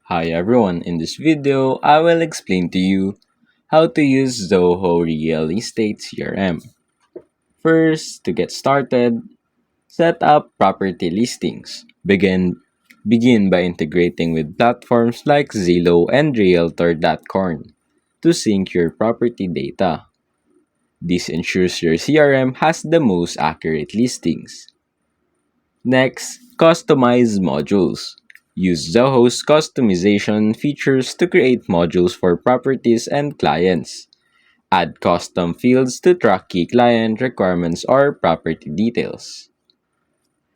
Hi everyone, in this video, I will explain to you how to use Zoho Real Estate CRM. First, to get started, set up property listings. Begin by integrating with platforms like Zillow and Realtor.com to sync your property data. This ensures your CRM has the most accurate listings. Next, customize modules. Use Zoho's customization features to create modules for properties and clients. Add custom fields to track key client requirements or property details.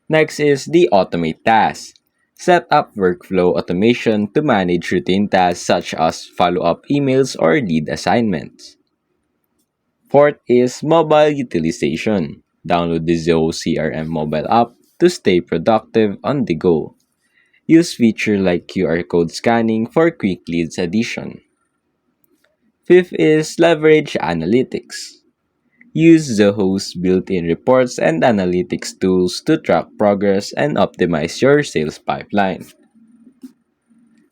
Next is the automate tasks. Set up workflow automation to manage routine tasks such as follow-up emails or lead assignments. Fourth is mobile utilization. Download the Zoho CRM mobile app to stay productive on the go. Use feature like QR code scanning for quick leads addition. Fifth is leverage analytics. Use Zoho's built-in reports and analytics tools to track progress and optimize your sales pipeline.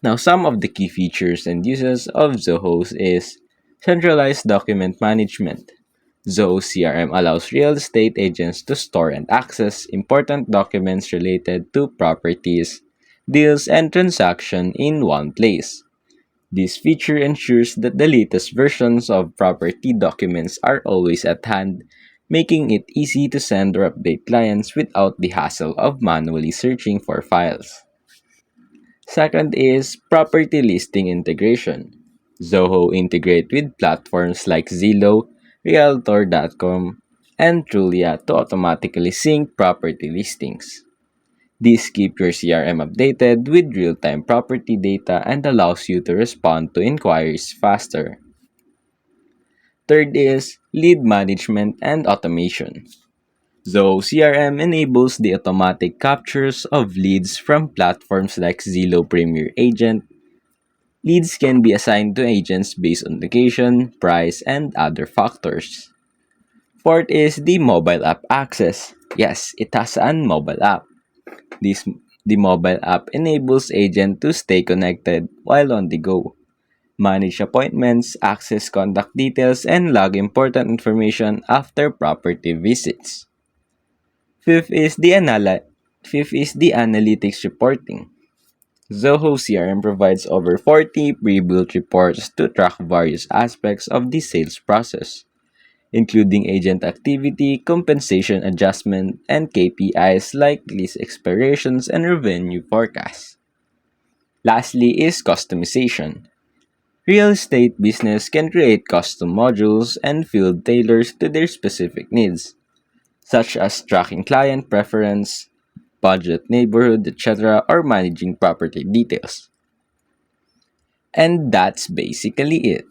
Now, some of the key features and uses of Zoho's is centralized document management. Zoho CRM allows real estate agents to store and access important documents related to properties, deals, and transactions in one place. This feature ensures that the latest versions of property documents are always at hand, making it easy to send or update clients without the hassle of manually searching for files. Second is property listing integration. Zoho integrate with platforms like Zillow, Realtor.com, and Trulia to automatically sync property listings. This keeps your CRM updated with real-time property data and allows you to respond to inquiries faster. Third is lead management and automation. Zoho CRM enables the automatic captures of leads from platforms like Zillow Premier Agent. Leads can be assigned to agents based on location, price, and other factors. Fourth is the mobile app access. Yes, it has an mobile app. This the mobile app enables agents to stay connected while on the go, manage appointments, access contact details, and log important information after property visits. Fifth is the analytics reporting. Zoho CRM provides over 40 pre-built reports to track various aspects of the sales process, including agent activity, compensation adjustment, and KPIs like lease expirations and revenue forecasts. Lastly is customization. Real estate business can create custom modules and field tailors to their specific needs, such as tracking client preference, budget, neighborhood, etc., or managing property details. And that's basically it.